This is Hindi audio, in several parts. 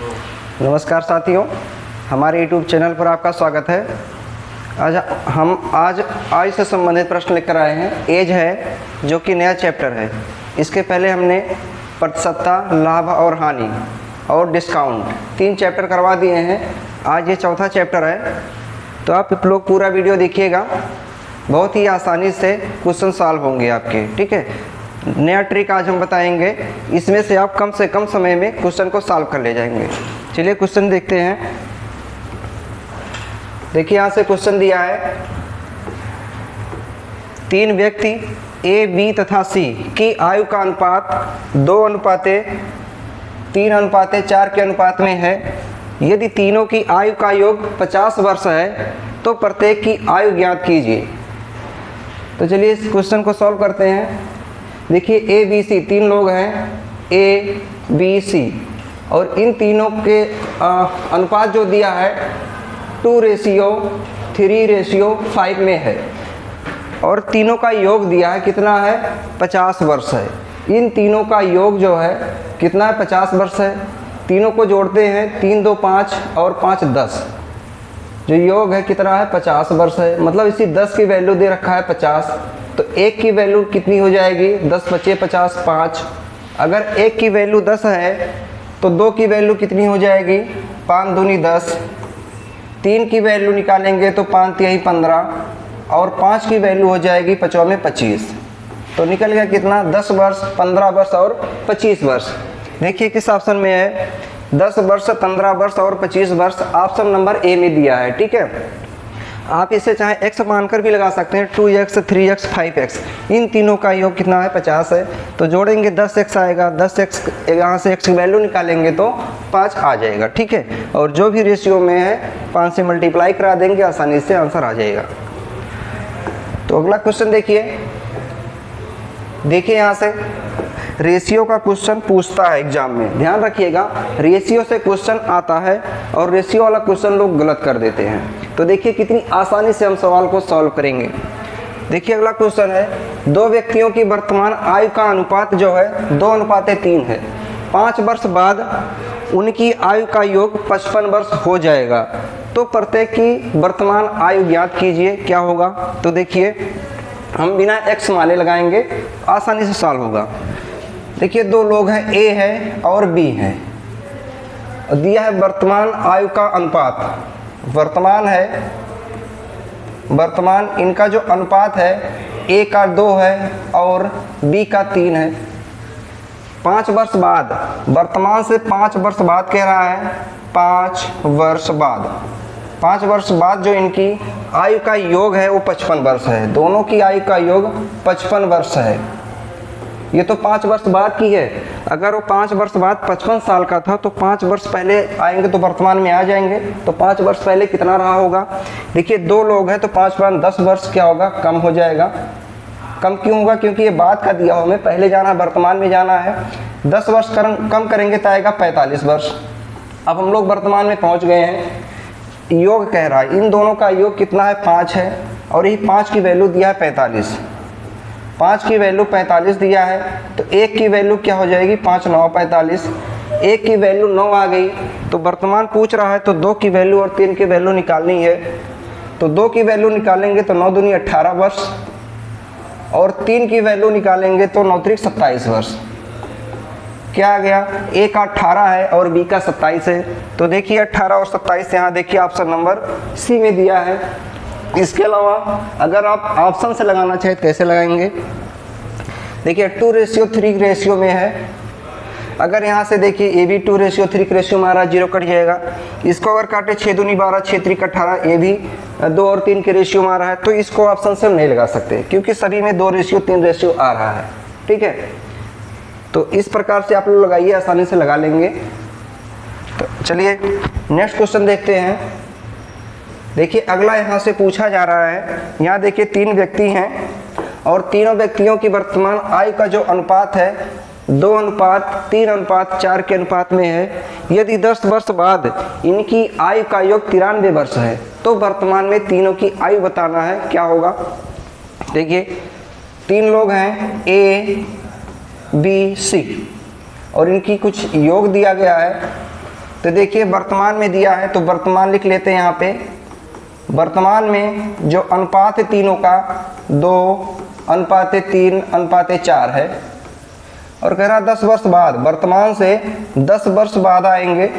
नमस्कार साथियों, हमारे YouTube चैनल पर आपका स्वागत है। आज आय से संबंधित प्रश्न लेकर आए हैं। एज है जो कि नया चैप्टर है। इसके पहले हमने प्रतिशतता, लाभ और हानि और डिस्काउंट 3 चैप्टर करवा दिए हैं। आज ये चौथा चैप्टर है, तो आप लोग पूरा वीडियो देखिएगा। बहुत ही आसानी से क्वेश्चन सॉल्व होंगे आपके, ठीक है। नया ट्रिक आज हम बताएंगे, इसमें से आप कम से कम समय में क्वेश्चन को सॉल्व कर ले जाएंगे। चलिए क्वेश्चन देखते हैं। देखिए यहाँ से क्वेश्चन दिया है, 3 व्यक्ति ए, बी तथा सी की आयु का अनुपात 2:3:4 के अनुपात में है। यदि तीनों की आयु का योग 50 वर्ष है तो प्रत्येक की आयु ज्ञात कीजिए। तो चलिए इस क्वेश्चन को सॉल्व करते हैं। देखिए ए, बी, सी 3 लोग हैं, ए, बी, सी, और इन तीनों के अनुपात जो दिया है 2:3:5 में है, और तीनों का योग दिया है कितना है, 50 वर्ष है। इन तीनों का योग जो है कितना है, 50 वर्ष है। तीनों को जोड़ते हैं, 3 2 5 और 5 10, जो योग है कितना है, 50 वर्ष है। मतलब इसी 10 की वैल्यू दे रखा है 50, तो 1 की वैल्यू कितनी हो जाएगी, 10 बचे 50 5। अगर 1 की वैल्यू 10 है तो 2 की वैल्यू कितनी हो जाएगी, 5 दूनी 10। 3 की वैल्यू निकालेंगे तो 5 तिहाई 15, और 5 की वैल्यू हो जाएगी 5 में 25। तो निकल गया कितना, 10 वर्ष, 15 वर्ष और 25 वर्ष। देखिए किस ऑप्शन में है, 10 वर्ष, 15 वर्ष और 25 वर्ष ऑप्शन नंबर ए में दिया है, ठीक है। आप इसे चाहे x मानकर भी लगा सकते हैं, 2x, 3x, 5x। इन तीनों का योग कितना है, 50 है। तो जोड़ेंगे 10x आएगा, 10x यहाँ से x की वैल्यू निकालेंगे तो 5 आ जाएगा, ठीक है। और जो भी रेशियो में है 5 से मल्टीप्लाई करा देंगे, आसानी से आंसर आ जाएगा। तो अगला क्वेश्चन देखिए यहाँ से रेशियो का क्वेश्चन पूछता है एग्जाम में। ध्यान रखिएगा, रेशियो से क्वेश्चन आता है और रेशियो वाला क्वेश्चन लोग गलत कर देते हैं। तो देखिए कितनी आसानी से हम सवाल को सॉल्व करेंगे। देखिए अगला क्वेश्चन है, 2 व्यक्तियों की वर्तमान आयु का अनुपात जो है 2:3 है। 5 वर्ष बाद उनकी आयु का योग 55 वर्ष हो जाएगा। तो प्रत्येक की वर्तमान आयु ज्ञात कीजिए, क्या होगा। तो देखिए हम बिना x माने लगाएंगे, आसानी से सॉल्व होगा। देखिए 2 लोग हैं, ए है और बी है। दिया है वर्तमान आयु का अनुपात, वर्तमान इनका जो अनुपात है, ए का 2 है और बी का 3 है। 5 वर्ष बाद, वर्तमान से 5 वर्ष बाद कह रहा है, 5 वर्ष बाद जो इनकी आयु का योग है वो 55 वर्ष है। दोनों की आयु का योग 55 वर्ष है। ये तो 5 वर्ष बाद की है। अगर वो 5 वर्ष बाद 55 साल का था तो 5 वर्ष पहले आएंगे तो वर्तमान में आ जाएंगे। तो 5 वर्ष पहले कितना रहा होगा। देखिए 2 लोग हैं तो 5 बार 10 वर्ष क्या होगा, कम हो जाएगा। कम क्यों होगा, क्योंकि ये बाद का दिया हो, हमें पहले जाना है, वर्तमान में जाना है। 10 वर्ष कम करेंगे तो आएगा 45 वर्ष। अब हम लोग वर्तमान में पहुँच गए हैं। योग कह रहा है इन दोनों का योग कितना है, 5 है, और यही 5 की वैल्यू दिया है 45। 5 की वैल्यू 45 दिया है, तो 1 की वैल्यू क्या हो जाएगी, 5 9 45। 1 की वैल्यू 9 आ गई, तो वर्तमान पूछ रहा है तो 2 की वैल्यू और 3 की वैल्यू निकालनी है। तो 2 की वैल्यू निकालेंगे तो 9 दूनी 18 वर्ष, और 3 की वैल्यू निकालेंगे तो 9 त्रिक 27 वर्ष। क्या आ गया, ए का 18 है और बी का 27 है। तो देखिए 18 और 27 यहाँ देखिए ऑप्शन नंबर सी में दिया है। इसके अलावा अगर आप ऑप्शन से लगाना चाहे तो कैसे लगाएंगे। देखिए 2:3 रेशियो में है। अगर यहाँ से देखिए ए भी 2:3 के रेशियो में आ रहा है, 0 कट जाएगा। इसको अगर काटे 6 दूनी 12, 6 त्रिक 18, ये भी 2 और 3 के रेशियो में आ रहा है। तो इसको ऑप्शन से नहीं लगा सकते, क्योंकि सभी में 2:3 रेशियो आ रहा है, ठीक है। तो इस प्रकार से आप लोग लगाइए, आसानी से लगा लेंगे। तो चलिए नेक्स्ट क्वेश्चन देखते हैं। देखिए अगला यहाँ से पूछा जा रहा है, यहाँ देखिए 3 व्यक्ति हैं और तीनों व्यक्तियों की वर्तमान आयु का जो अनुपात है 2:3:4 के अनुपात में है। यदि 10 वर्ष बाद इनकी आयु का योग 93 वर्ष है तो वर्तमान में तीनों की आयु बताना है, क्या होगा। देखिए 3 लोग हैं, ए बी सी, और इनकी कुछ योग दिया गया है तो देखिए वर्तमान में दिया है तो वर्तमान लिख लेते हैं यहाँ पे। वर्तमान में जो अनुपात है तीनों का 2:3:4 है। और कह रहा 10 वर्ष बाद, वर्तमान से 10 वर्ष बाद आएंगे।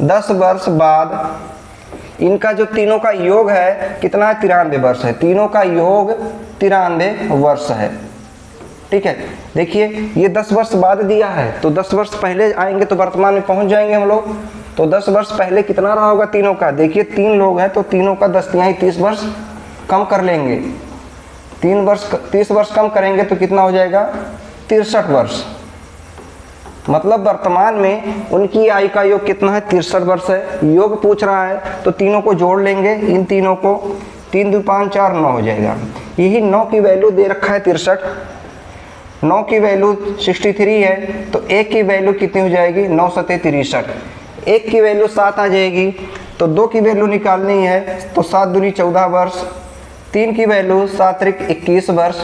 10 वर्ष बाद इनका जो तीनों का योग है कितना है, 93 वर्ष है। तीनों का योग 93 वर्ष है। ठीक है, देखिए ये 10 वर्ष बाद दिया है तो 10 वर्ष पहले आएंगे तो वर्तमान में पहुंच जाएंगे हम लोग। तो 10 वर्ष पहले कितना रहा होगा तीनों का, देखिए 3 लोग हैं तो तीनों का 10 तिहाई 30 वर्ष कम कर लेंगे। 30 वर्ष कम करेंगे तो कितना हो जाएगा, 63 वर्ष। मतलब वर्तमान में उनकी आयु का योग कितना है, 63 वर्ष है। योग पूछ रहा है तो तीनों को जोड़ लेंगे, इन तीनों को 3 2 5 4 9 हो जाएगा। यही 9 की वैल्यू दे रखा है 63, 9 की वैल्यू 63 है तो 1 की वैल्यू कितनी हो जाएगी, 9 सते 63। 1 की वैल्यू 7 आ जाएगी तो 2 की वैल्यू निकालनी है तो 7 दूनी 14 वर्ष, 3 की वैल्यू 7 त्रिक 21 वर्ष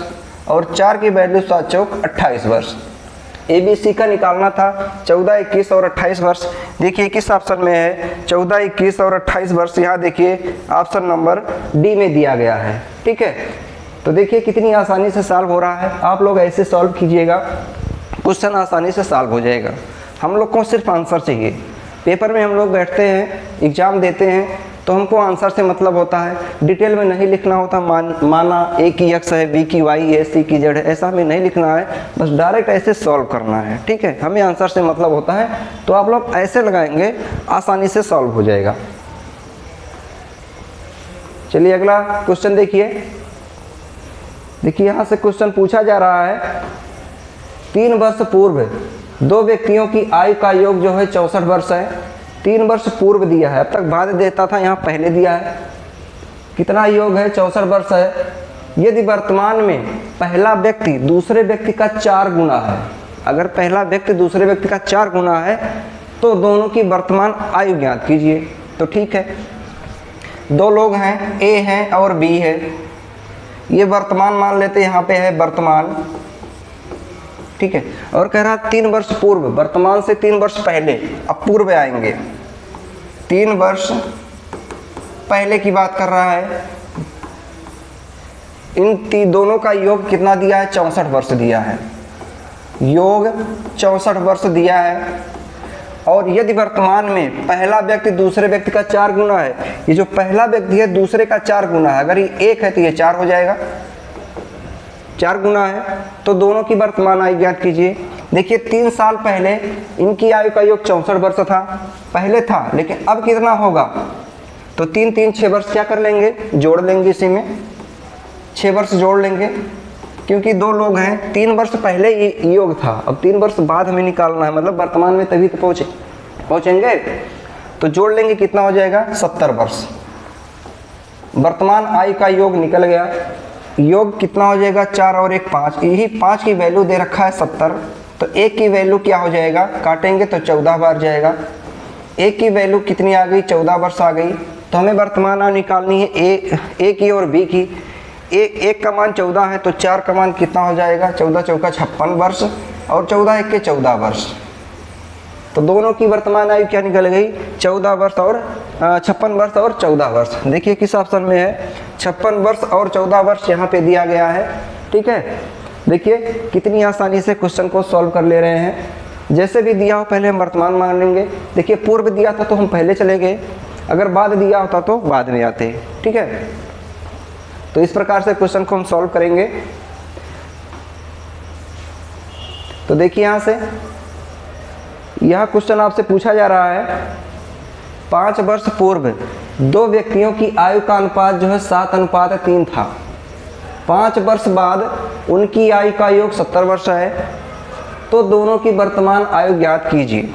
और 4 की वैल्यू 7 चौक 28 वर्ष। ABC का निकालना था 14, 21 और 28 वर्ष। देखिए किस ऑप्शन में है, 14, 21 और 28 वर्ष। यहाँ देखिए ऑप्शन नंबर डी में दिया गया है। ठीक है, तो देखिए कितनी आसानी से सॉल्व हो रहा है। आप लोग ऐसे सॉल्व कीजिएगा, क्वेश्चन आसानी से सॉल्व हो जाएगा। हम लोग को सिर्फ आंसर चाहिए। पेपर में हम लोग बैठते हैं, एग्जाम देते हैं तो हमको आंसर से मतलब होता है, डिटेल में नहीं लिखना होता। माना A की x है, B की y है, C की z है, ऐसा हमें नहीं लिखना है, बस डायरेक्ट ऐसे सॉल्व करना है। ठीक है, हमें आंसर से मतलब होता है तो आप लोग ऐसे लगाएंगे, आसानी से सॉल्व हो जाएगा। चलिए अगला क्वेश्चन देखिए। देखिए यहाँ से क्वेश्चन पूछा जा रहा है, 3 वर्ष पूर्व 2 व्यक्तियों की आयु का योग जो है 64 वर्ष है। 3 वर्ष पूर्व दिया है, अब तक बाद देता था, यहाँ पहले दिया है। कितना योग है, 64 वर्ष है। यदि वर्तमान में पहला व्यक्ति दूसरे व्यक्ति का 4 गुना है, अगर पहला व्यक्ति दूसरे व्यक्ति का 4 गुना है तो दोनों की वर्तमान आयु ज्ञात कीजिए। तो ठीक है, 2 लोग हैं, A है और B है। ये वर्तमान मान लेते, यहाँ पे है वर्तमान। ठीक है, और कह रहा 3 वर्ष पूर्व, वर्तमान से 3 वर्ष पहले, अब पूर्व आएंगे। 3 वर्ष पहले की बात कर रहा है। इन दोनों का योग कितना दिया है, 64 वर्ष दिया है। योग 64 वर्ष दिया है। और यदि वर्तमान में पहला व्यक्ति दूसरे व्यक्ति का 4 गुना है, ये जो पहला व्यक्ति है दूसरे का 4 गुना है, अगर ये 1 है तो ये 4 हो जाएगा, 4 गुना है। तो दोनों की वर्तमान आयु ज्ञात कीजिए। देखिए 3 साल पहले इनकी आयु का योग 64 वर्ष था, पहले था, लेकिन अब कितना होगा, तो 3 3 6 वर्ष क्या कर लेंगे, जोड़ लेंगे, इसी में 6 वर्ष जोड़ लेंगे, क्योंकि 2 लोग हैं। 3 वर्ष पहले ये योग था, अब 3 वर्ष बाद हमें निकालना है, मतलब वर्तमान में तभी तो पहुँचेंगे। तो जोड़ लेंगे, कितना हो जाएगा, 70 वर्ष। वर्तमान आयु का योग निकल गया। योग कितना हो जाएगा, 4 और 1 5, यही 5 की वैल्यू दे रखा है 70। तो 1 की वैल्यू क्या हो जाएगा, काटेंगे तो 14 बार जाएगा। 1 की वैल्यू कितनी आ गई, 14 वर्ष आ गई। तो हमें वर्तमान आयु निकालनी है ए की और बी की। एक का मान 14 है तो 4 का मान कितना हो जाएगा, 14 चौका 56 वर्ष और 14 1 के 14 वर्ष। तो दोनों की वर्तमान आयु क्या निकल गई, 14 वर्ष और 56 वर्ष और 14 वर्ष। देखिए किस ऑप्शन में है, 56 वर्ष और 14 वर्ष यहाँ पे दिया गया है। ठीक है, देखिए कितनी आसानी से क्वेश्चन को सॉल्व कर ले रहे हैं। जैसे भी दिया हो पहले हम वर्तमान मान लेंगे। देखिए पूर्व दिया था तो हम पहले चले गए, अगर बाद दिया होता तो बाद में आते। ठीक है, तो इस प्रकार से क्वेश्चन को हम सॉल्व करेंगे। तो देखिए यहाँ से यह क्वेश्चन आपसे पूछा जा रहा है, 5 वर्ष पूर्व 2 व्यक्तियों की आयु का अनुपात जो है 7:3 था। 5 वर्ष बाद उनकी आयु का योग 70 वर्ष है, तो दोनों की वर्तमान आयु ज्ञात कीजिए।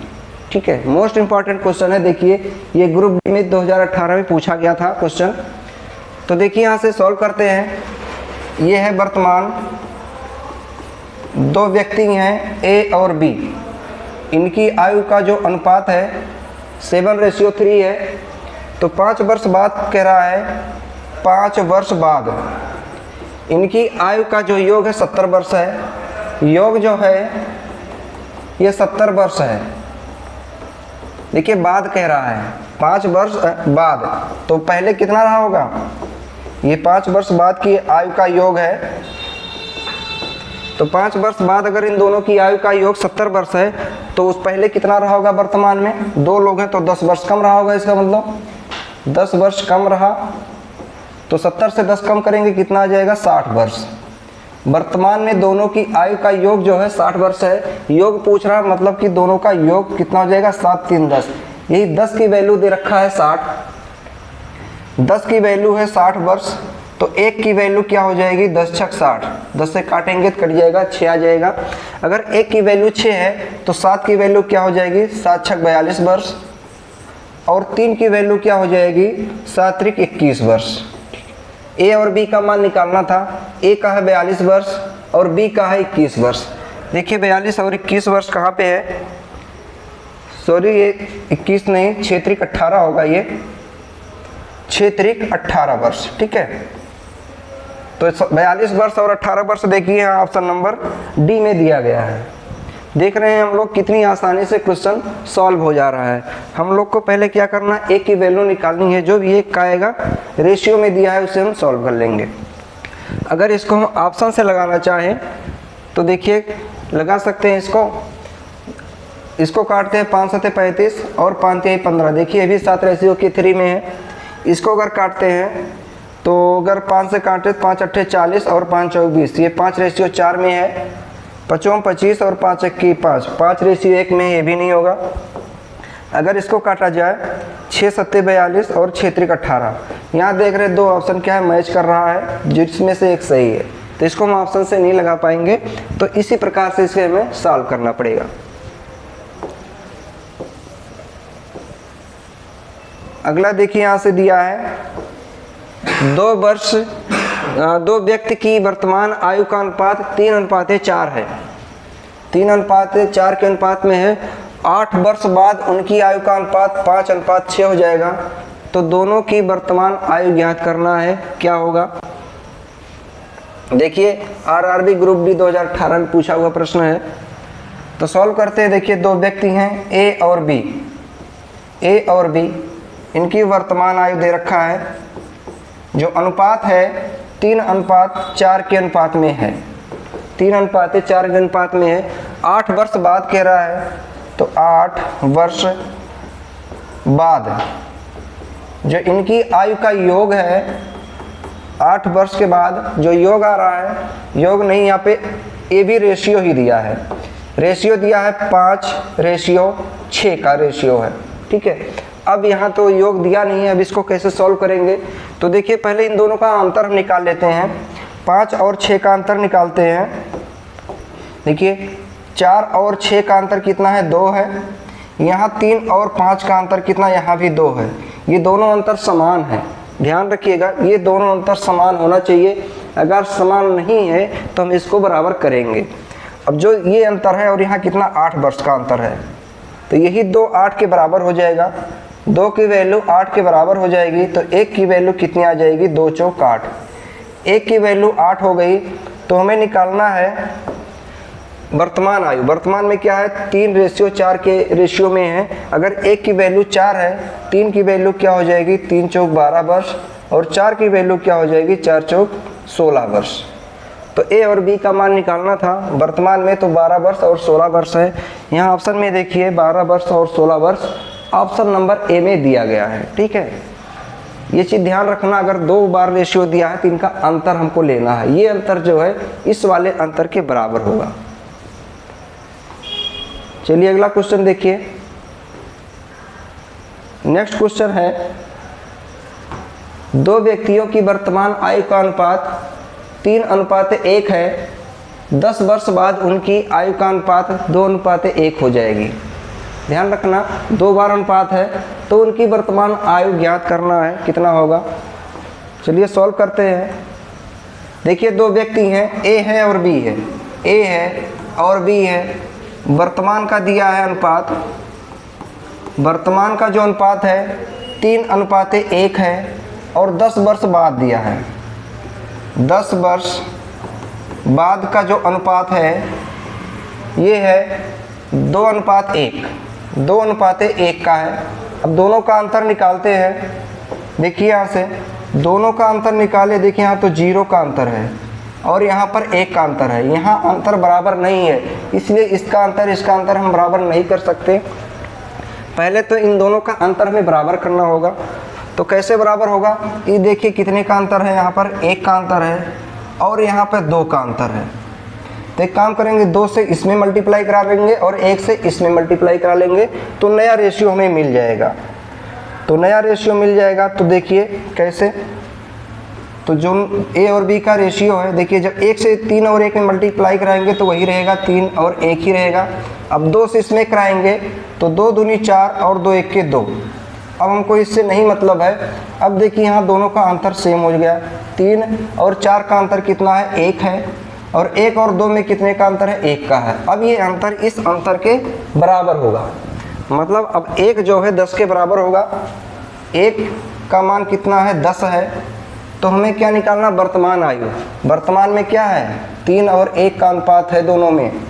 ठीक है, मोस्ट इंपॉर्टेंट क्वेश्चन है। देखिए ये ग्रुप डी में 2018 में पूछा गया था क्वेश्चन। तो देखिए यहाँ से सॉल्व करते हैं। ये है वर्तमान, 2 व्यक्ति हैं A और B, इनकी आयु का जो अनुपात है 7:3 है। तो 5 वर्ष बाद कह रहा है, 5 वर्ष बाद इनकी आयु का जो योग है 70 वर्ष है। योग जो है ये 70 वर्ष है। देखिए बाद कह रहा है 5 वर्ष बाद, तो पहले कितना रहा होगा, ये 5 वर्ष बाद की आयु का योग है। तो 5 वर्ष बाद अगर इन दोनों की आयु का योग 70 वर्ष है तो उस पहले कितना रहा होगा वर्तमान में, 2 लोग हैं तो 10 वर्ष कम रहा होगा, इसका मतलब 10 वर्ष कम रहा। तो 70 से 10 कम करेंगे कितना आ जाएगा, 60 वर्ष। वर्तमान में दोनों की आयु का योग जो है 60 वर्ष है। योग पूछ रहा मतलब कि दोनों का योग कितना हो जाएगा, 7 3 10। यही 10 की वैल्यू दे रखा है 60, 10 की वैल्यू है 60 वर्ष। तो 1 की वैल्यू क्या हो जाएगी, 10 छक 60, 10 से काटेंगे तो कट जाएगा, 6 आ जाएगा। अगर 1 की वैल्यू 6 है तो 7 की वैल्यू क्या हो जाएगी, 7 छक 42 वर्ष। और 3 की वैल्यू क्या हो जाएगी, 7 त्रिक 21 वर्ष। ए और बी का मान निकालना था। ए का है 42 वर्ष और बी का है 21 वर्ष। देखिए 42 और 21 वर्ष कहाँ पे है, सॉरी ये 21 नहीं, 6 त्रिक 18 होगा, ये 6 त्रिक 18 वर्ष। ठीक है, तो 42 वर्ष और 18 वर्ष देखिए यहाँ ऑप्शन नंबर डी में दिया गया है। देख रहे हैं हम लोग कितनी आसानी से क्वेश्चन सॉल्व हो जा रहा है। हम लोग को पहले क्या करना है, एक की वैल्यू निकालनी है, जो भी एक का आएगा रेशियो में दिया है उसे हम सॉल्व कर लेंगे। अगर इसको हम ऑप्शन से लगाना चाहें तो देखिए लगा सकते हैं। इसको काटते हैं 5 7 35 और 5 3 15। देखिए ये भी 7 रेशियो की 3 में है। इसको अगर काटते हैं तो अगर 5 से काटे 5 8 40 और 5 4 20, ये 5 रेशियो 4 में है। 5 25 और 5 1 5, 5 रेशियो 1 में, ये भी नहीं होगा। अगर इसको काटा जाए 6 7 42 और 6 त्रिक 18, यहाँ देख रहे 2 ऑप्शन क्या है, मैच कर रहा है, जिसमें से एक सही है। तो इसको हम ऑप्शन से नहीं लगा पाएंगे, तो इसी प्रकार से इसे हमें सॉल्व करना पड़ेगा। अगला देखिए यहाँ से दिया है 2 व्यक्ति की वर्तमान आयु का अनुपात 3:4 है। 3:4 के अनुपात में है। 8 वर्ष बाद उनकी आयु का अनुपात 5:6 हो जाएगा। तो दोनों की वर्तमान आयु ज्ञात करना है, क्या होगा। देखिए आरआरबी ग्रुप डी 2018 में पूछा हुआ प्रश्न है, तो सॉल्व करते हैं। देखिए 2 व्यक्ति हैं ए और बी, इनकी वर्तमान आयु दे रखा है। जो अनुपात है 3:4 के अनुपात में है, 3:4 के अनुपात में है। 8 वर्ष बाद कह रहा है, तो 8 वर्ष बाद जो इनकी आयु का योग है, 8 वर्ष के बाद जो योग आ रहा है, योग नहीं यहाँ पे ए भी रेशियो ही दिया है। रेशियो दिया है 5:6 का रेशियो है। ठीक है, अब यहाँ तो योग दिया नहीं है। अब इसको कैसे सॉल्व करेंगे, तो देखिए पहले इन दोनों का अंतर हम निकाल लेते हैं। 5 और 6 का अंतर निकालते हैं। देखिए 4 और 6 का अंतर कितना है, 2 है। यहाँ 3 और 5 का अंतर कितना, यहाँ भी 2 है। ये दोनों अंतर समान है, ध्यान रखिएगा, ये दोनों अंतर समान होना चाहिए। अगर समान नहीं है तो हम इसको बराबर करेंगे। अब जो ये अंतर है और यहाँ कितना 8 वर्ष का अंतर है, तो यही 2 8 के बराबर हो जाएगा। 2 की वैल्यू 8 के बराबर हो जाएगी, तो 1 की वैल्यू कितनी आ जाएगी, 2 चौक 8। 1 की वैल्यू 8 हो गई, तो हमें निकालना है वर्तमान आयु। वर्तमान में क्या है, 3:4 के रेशियो में है। अगर 1 की वैल्यू 4 है, 3 की वैल्यू क्या हो जाएगी, 3 चौक 12 वर्ष, और 4 की वैल्यू क्या हो जाएगी, 4 चौक 16 वर्ष। तो ए और बी का मान निकालना था। वर्तमान में तो 12 वर्ष और 16 वर्ष है। यहाँ ऑप्शन में देखिए 12 वर्ष और 16 वर्ष ऑप्शन नंबर ए में दिया गया है। ठीक है, ये चीज़ ध्यान रखना, अगर 2 बार रेशियो दिया है तो इनका अंतर हमको लेना है। ये अंतर जो है इस वाले अंतर के बराबर होगा। चलिए अगला क्वेश्चन देखिए। नेक्स्ट क्वेश्चन है 2 व्यक्तियों की वर्तमान आयु का अनुपात 3:1 है। 10 वर्ष बाद उनकी आयु का अनुपात 2:1 हो जाएगी। ध्यान रखना 2 बार अनुपात है, तो उनकी वर्तमान आयु ज्ञात करना है, कितना होगा। चलिए सॉल्व करते हैं। देखिए 2 व्यक्ति हैं, ए है और बी है। ए है और बी है। वर्तमान का दिया है अनुपात, वर्तमान का जो अनुपात है 3:1 है, और 10 वर्ष बाद दिया है। 10 वर्ष बाद का जो अनुपात है ये है 2:1। 2:1 का है। अब दोनों का अंतर निकालते हैं। देखिए यहाँ से दोनों का अंतर निकाले, देखिए यहाँ तो 0 का अंतर है और यहाँ पर 1 का अंतर है। यहाँ अंतर बराबर नहीं है, इसलिए इसका अंतर हम बराबर नहीं कर सकते। पहले तो इन दोनों का अंतर हमें बराबर करना होगा। तो कैसे बराबर होगा? ये देखिए कितने का अंतर है, यहाँ पर 1 का अंतर है और यहाँ पर 2 का अंतर है। तो एक काम करेंगे, 2 से इसमें मल्टीप्लाई करा लेंगे और 1 से इसमें मल्टीप्लाई करा लेंगे तो नया रेशियो हमें मिल जाएगा। तो नया रेशियो मिल जाएगा। तो देखिए कैसे, तो जो ए और बी का रेशियो है, देखिए जब 1 से 3 और 1 में मल्टीप्लाई कराएंगे तो वही रहेगा, 3 और 1 ही रहेगा। अब 2 से इसमें कराएंगे तो 2 दूनी 4 और 2 1 के 2। अब हमको इससे नहीं मतलब है। अब देखिए यहाँ दोनों का अंतर सेम हो गया, 3 और 4 का अंतर कितना है? 1 है और 1 और 2 में कितने का अंतर है? 1 का है। अब ये अंतर इस अंतर के बराबर होगा, मतलब अब 1 जो है 10 के बराबर होगा। 1 का मान कितना है? 10 है। तो हमें क्या निकालना? वर्तमान आयु। वर्तमान में क्या है? 3 और 1 का अनुपात है दोनों में।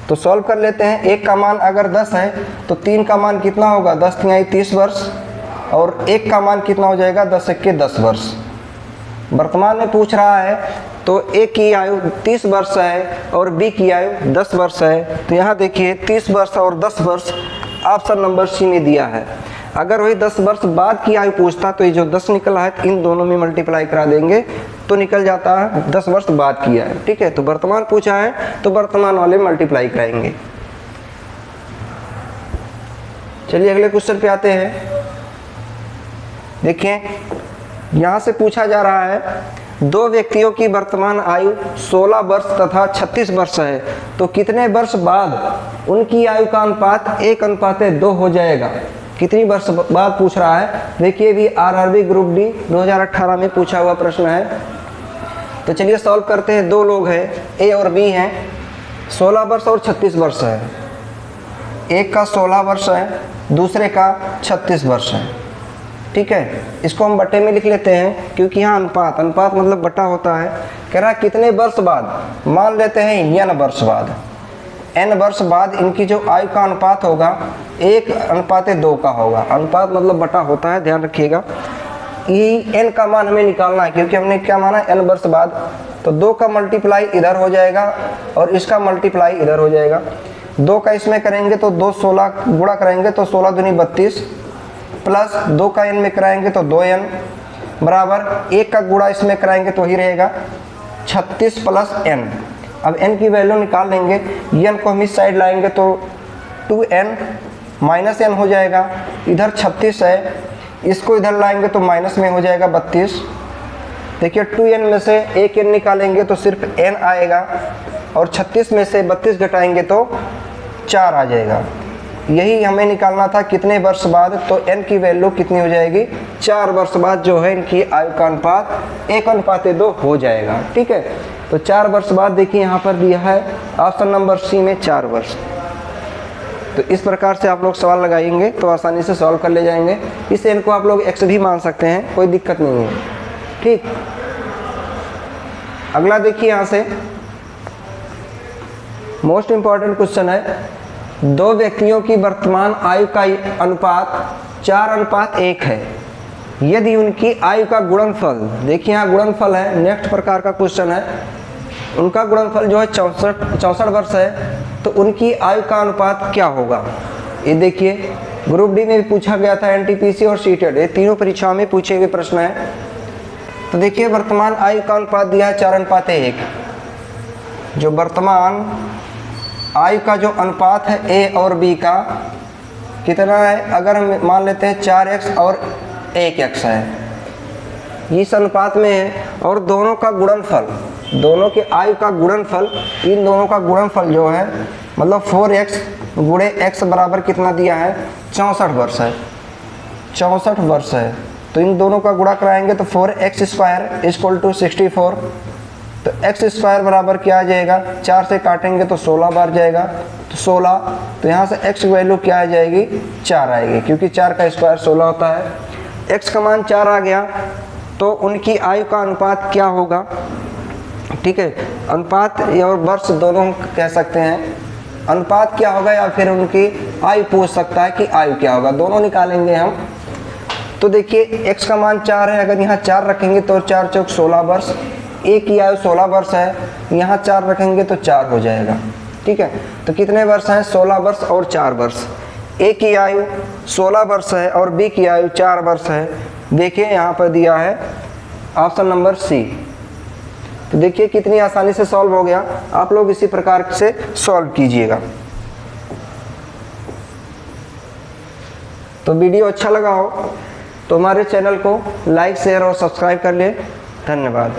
तो सॉल्व कर लेते हैं। 1 का मान अगर 10 है तो 3 का मान कितना होगा? 10 तिहाई 30 वर्ष और 1 का मान कितना हो जाएगा? 10 एक्के 10 वर्ष। वर्तमान में पूछ रहा है तो ए की आयु 30 वर्ष है और बी की आयु 10 वर्ष है। तो यहाँ देखिए 30 वर्ष और 10 वर्ष ऑप्शन नंबर सी में दिया है। अगर वही 10 वर्ष बाद की आयु पूछता तो ये जो 10 निकला है इन दोनों में मल्टीप्लाई करा देंगे तो निकल जाता है 10 वर्ष बाद की आयु। ठीक है, तो वर्तमान पूछा है तो वर्तमान वाले मल्टीप्लाई कराएंगे। चलिए अगले क्वेश्चन पे आते हैं। देखिए यहाँ से पूछा जा रहा है 2 व्यक्तियों की वर्तमान आयु 16 वर्ष तथा 36 वर्ष है, तो कितने वर्ष बाद उनकी आयु का अनुपात 1:2 हो जाएगा? कितनी वर्ष बाद पूछ रहा है? देखिए भी आरआरबी ग्रुप डी 2018 में पूछा हुआ प्रश्न है। तो चलिए सॉल्व करते हैं। 2 लोग हैं, ए और बी हैं, 16 वर्ष और 36 वर्ष है। एक का 16 वर्ष है, दूसरे का 36 वर्ष है। ठीक है, इसको हम बटे में लिख लेते हैं क्योंकि यहाँ अनुपात मतलब बटा होता है। कह रहा कितने वर्ष बाद? मान लेते हैं n वर्ष बाद। n वर्ष बाद इनकी जो आयु का अनुपात होगा 1:2 का होगा। अनुपात मतलब बटा होता है, ध्यान रखिएगा। ये n का मान हमें निकालना है क्योंकि हमने क्या माना? n वर्ष बाद। तो 2 का मल्टीप्लाई इधर हो जाएगा और इसका मल्टीप्लाई इधर हो जाएगा। 2 का इसमें करेंगे तो 2 16 गुणा करेंगे तो 16 दूनी 32 प्लस 2 का n में कराएंगे तो 2n बराबर 1 का गुणा इसमें कराएंगे तो ही रहेगा 36 प्लस n। अब n की वैल्यू निकाल लेंगे, n को हम इस साइड लाएंगे तो 2n माइनस n हो जाएगा। इधर 36 है, इसको इधर लाएंगे तो माइनस में हो जाएगा 32। देखिए 2n में से 1n निकालेंगे तो सिर्फ n आएगा और 36 में से 32 घटाएंगे तो 4 आ जाएगा। यही हमें निकालना था कितने वर्ष बाद। तो n की वैल्यू कितनी हो जाएगी? 4 वर्ष बाद जो है इनकी आयु का अनुपात 1:2 हो जाएगा। ठीक है, तो 4 वर्ष बाद देखिए यहाँ पर दिया है ऑप्शन नंबर सी में 4 वर्ष। तो इस प्रकार से आप लोग सवाल लगाएंगे तो आसानी से सॉल्व कर ले जाएंगे। इस n को आप लोग x भी मान सकते हैं, कोई दिक्कत नहीं है। ठीक, अगला देखिए यहाँ से मोस्ट इंपॉर्टेंट क्वेश्चन है। 2 व्यक्तियों की वर्तमान आयु का अनुपात 4:1 है। यदि उनकी आयु का गुणनफल, देखिए यहाँ गुणनफल है, नेक्स्ट प्रकार का क्वेश्चन है। उनका गुणनफल जो है 64 वर्ष है, तो उनकी आयु का अनुपात क्या होगा? ये देखिए ग्रुप डी में भी पूछा गया था, एनटीपीसी और सीटेट, ये तीनों परीक्षाओं में पूछे हुए प्रश्न है। तो देखिए वर्तमान आयु का अनुपात दिया है 4:1। जो वर्तमान आयु का जो अनुपात है ए और बी का कितना है? अगर हम मान लेते हैं 4x और 1x है, इस अनुपात में है। और दोनों का गुणनफल, दोनों के आयु का गुणनफल, इन दोनों का गुणनफल जो है मतलब 4x गुणे x बराबर कितना दिया है? 64 वर्ष है। 64 वर्ष है, तो इन दोनों का गुणा कराएंगे तो 4x² = 64। तो x² बराबर क्या आ जाएगा? 4 से काटेंगे तो 16 बार जाएगा, तो 16। तो यहाँ से x की वैल्यू क्या आ जाएगी? 4 आएगी, क्योंकि 4 का स्क्वायर 16 होता है। x का मान 4 आ गया, तो उनकी आयु का अनुपात क्या होगा? ठीक है, अनुपात और वर्ष दोनों कह सकते हैं। अनुपात क्या होगा या फिर उनकी आयु पूछ सकता है कि आयु क्या होगा, दोनों निकालेंगे हम। तो देखिए x का मान 4 है, अगर यहाँ 4 रखेंगे तो 4 चौक 16 वर्ष, a की आयु 16 वर्ष है, यहाँ 4 रखेंगे तो 4 हो जाएगा। ठीक है, तो कितने वर्ष हैं? 16 वर्ष और 4 वर्ष। a की आयु 16 वर्ष है और b की आयु 4 वर्ष है। देखिए यहाँ पर दिया है ऑप्शन नंबर सी। तो देखिए कितनी आसानी से सॉल्व हो गया, आप लोग इसी प्रकार से सॉल्व कीजिएगा। तो वीडियो अच्छा लगा हो तो हमारे चैनल को लाइक शेयर और सब्सक्राइब कर लिए। धन्यवाद।